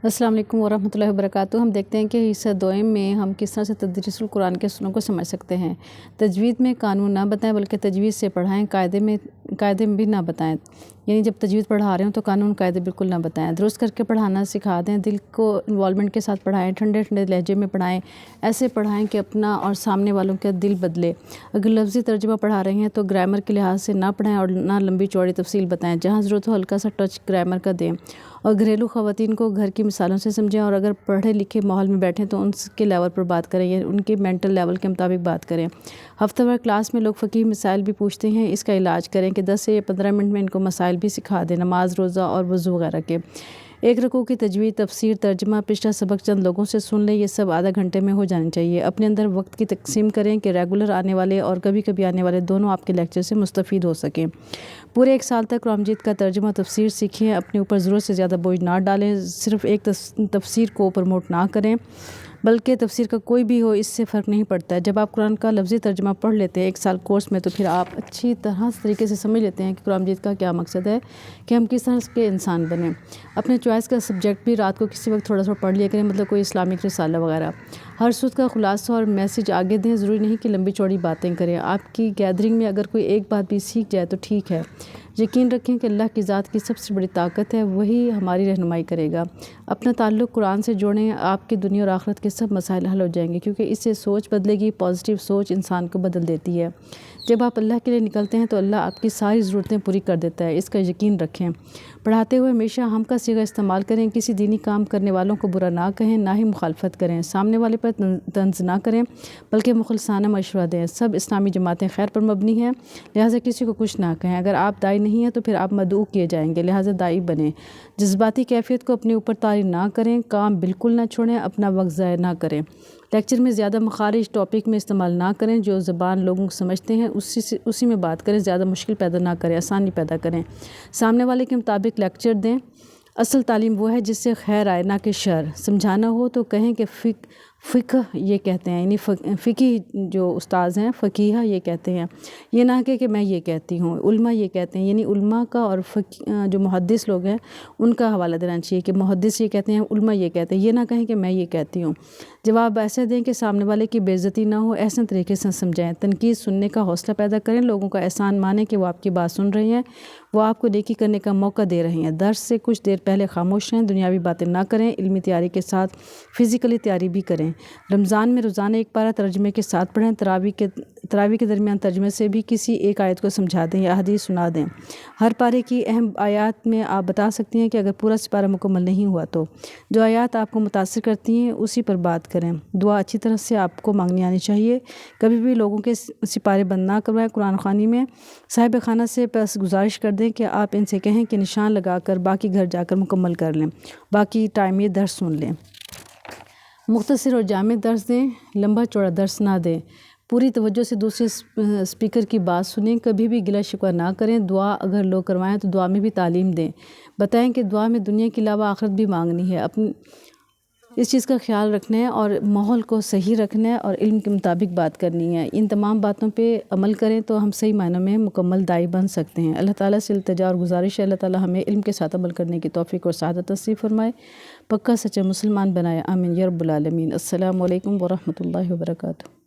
السلام علیکم ورحمۃ اللہ وبرکاتہ۔ ہم دیکھتے ہیں کہ حصہ دوئم میں ہم کس طرح سے تدریس القرآن کے اصولوں کو سمجھ سکتے ہیں۔ تجوید میں قانون نہ بتائیں بلکہ تجوید سے پڑھائیں، قاعدے میں بھی نہ بتائیں، یعنی جب تجوید پڑھا رہے ہوں تو قانون قاعدے بالکل نہ بتائیں۔ درست کر کے پڑھانا سکھا دیں، دل کو انوالومنٹ کے ساتھ پڑھائیں، ٹھنڈے ٹھنڈے لہجے میں پڑھائیں، ایسے پڑھائیں کہ اپنا اور سامنے والوں کا دل بدلے۔ اگر لفظی ترجمہ پڑھا رہے ہیں تو گرامر کے لحاظ سے نہ پڑھائیں اور نہ لمبی چوڑی تفصیل بتائیں، جہاں ضرورت ہو ہلکا سا ٹچ گرامر کا دیں، اور گھریلو خواتین کو گھر کی مثالوں سے سمجھیں، اور اگر پڑھے لکھے ماحول میں بیٹھیں تو ان کے لیول پر بات کریں، یعنی ان کے مینٹل لیول کے مطابق بات کریں۔ ہفتہ وار کلاس میں لوگ فقہی مسائل بھی پوچھتے ہیں، اس کا علاج کریں کہ 10 سے 15 منٹ میں ان کو مسائل بھی سکھا دیں، نماز، روزہ اور وضو وغیرہ کے۔ ایک رکوع کی تجوید، تفسیر، ترجمہ، پچھلا سبق چند لوگوں سے سن لیں، یہ سب آدھا گھنٹے میں ہو جانا چاہیے۔ اپنے اندر وقت کی تقسیم کریں کہ ریگولر آنے والے اور کبھی کبھی آنے والے دونوں آپ کے لیکچر سے مستفید ہو سکیں۔ پورے 1 سال تک قرآن مجید کا ترجمہ تفسیر سیکھیں، اپنے اوپر ضرورت سے زیادہ بوجھ نہ ڈالیں، صرف ایک تفسیر کو پروموٹ نہ کریں بلکہ تفسیر کا کوئی بھی ہو، اس سے فرق نہیں پڑتا ہے۔ جب آپ قرآن کا لفظی ترجمہ پڑھ لیتے ہیں 1 سال کورس میں، تو پھر آپ اچھی طریقے سے سمجھ لیتے ہیں کہ قرآن مجید کا کیا مقصد ہے، کہ ہم کس طرح کے انسان بنیں۔ اپنے چوائس کا سبجیکٹ بھی رات کو کسی وقت تھوڑا پڑھ لیا کریں، مطلب کوئی اسلامک رسالہ وغیرہ۔ ہر سود کا خلاصہ اور میسج آگے دیں، ضروری نہیں کہ لمبی چوڑی باتیں کریں۔ آپ کی گیدرنگ میں اگر کوئی ایک بات بھی سیکھ جائے تو ٹھیک ہے۔ یقین رکھیں کہ اللہ کی ذات کی سب سے بڑی طاقت ہے، وہی ہماری رہنمائی کرے گا۔ اپنا تعلق قرآن سے جوڑیں، آپ کی دنیا اور آخرت کے سب مسائل حل ہو جائیں گے، کیونکہ اس سے سوچ بدلے گی۔ پازیٹیو سوچ انسان کو بدل دیتی ہے۔ جب آپ اللہ کے لیے نکلتے ہیں تو اللہ آپ کی ساری ضرورتیں پوری کر دیتا ہے، اس کا یقین رکھیں۔ پڑھاتے ہوئے ہمیشہ ہم کا صیغہ استعمال کریں، کسی دینی کام کرنے والوں کو برا نہ کہیں، نہ ہی مخالفت کریں، سامنے والے پر طنز نہ کریں بلکہ مخلصانہ مشورہ دیں۔ سب اسلامی جماعتیں خیر پر مبنی ہیں، لہٰذا کسی کو کچھ نہ کہیں۔ اگر آپ دائی نہیں ہیں تو پھر آپ مدعو کیے جائیں گے، لہٰذا دائی بنیں۔ جذباتی کیفیت کو اپنے اوپر طاری نہ کریں، کام بالکل نہ چھوڑیں، اپنا وقت ضائع نہ کریں۔ لیکچر میں زیادہ مخارج ٹاپک میں استعمال نہ کریں، جو زبان لوگوں کو سمجھتے ہیں اسی میں بات کریں، زیادہ مشکل پیدا نہ کریں، آسانی پیدا کریں۔ سامنے والے کے مطابق لیکچر دیں۔ اصل تعلیم وہ ہے جس سے خیر آئے، نہ کہ شر۔ سمجھانا ہو تو کہیں کہ فقہ یہ کہتے ہیں، یعنی فقی جو استاذ ہیں، فقیہ یہ کہتے ہیں، یہ نہ کہ میں یہ کہتی ہوں۔ علماء یہ کہتے ہیں، یعنی علماء کا اور جو محدث لوگ ہیں ان کا حوالہ دینا چاہیے کہ محدث یہ کہتے ہیں، علماء یہ کہتے ہیں، یہ نہ کہیں کہ میں یہ کہتی ہوں۔ جواب ایسے دیں کہ سامنے والے کی بے عزتی نہ ہو، احسن طریقے سے سمجھائیں۔ تنقید سننے کا حوصلہ پیدا کریں، لوگوں کا احسان مانیں کہ وہ آپ کی بات سن رہے ہیں، وہ آپ کو نیکی کرنے کا موقع دے رہے ہیں۔ درس سے کچھ دیر پہلے خاموش رہیں، دنیاوی باتیں نہ کریں، علمی تیاری کے ساتھ فزیکلی تیاری بھی کریں۔ رمضان میں روزانہ ایک پارہ ترجمے کے ساتھ پڑھیں، تراویح کے درمیان ترجمے سے بھی کسی ایک آیت کو سمجھا دیں یا حدیث سنا دیں۔ ہر پارے کی اہم آیات میں آپ بتا سکتی ہیں کہ اگر پورا سپارہ مکمل نہیں ہوا تو جو آیات آپ کو متاثر کرتی ہیں اسی پر بات کریں۔ دعا اچھی طرح سے آپ کو مانگنی آنی چاہیے، کبھی بھی لوگوں کے سپارے بند نہ کروائیں۔ قرآن خوانی میں صاحب خانہ سے بس گزارش کر دیں کہ آپ ان سے کہیں کہ نشان لگا کر باقی گھر جا کر مکمل کر لیں، باقی ٹائم یہ درس سن لیں۔ مختصر اور جامع درس دیں، لمبا چوڑا درس نہ دیں۔ پوری توجہ سے دوسرے اسپیکر کی بات سنیں، کبھی بھی گلہ شکوہ نہ کریں۔ دعا اگر لوگ کروائیں تو دعا میں بھی تعلیم دیں، بتائیں کہ دعا میں دنیا کے علاوہ آخرت بھی مانگنی ہے، اس چیز کا خیال رکھنا ہے اور ماحول کو صحیح رکھنا ہے اور علم کے مطابق بات کرنی ہے۔ ان تمام باتوں پہ عمل کریں تو ہم صحیح معنوں میں مکمل داعی بن سکتے ہیں۔ اللہ تعالیٰ سے التجا اور گزارش ہے، اللہ تعالیٰ ہمیں علم کے ساتھ عمل کرنے کی توفیق اور سعادت نصیب فرمائے، پکا سچا مسلمان بنائے، آمین یا رب العالمین۔ السلام علیکم ورحمۃ اللہ وبرکاتہ۔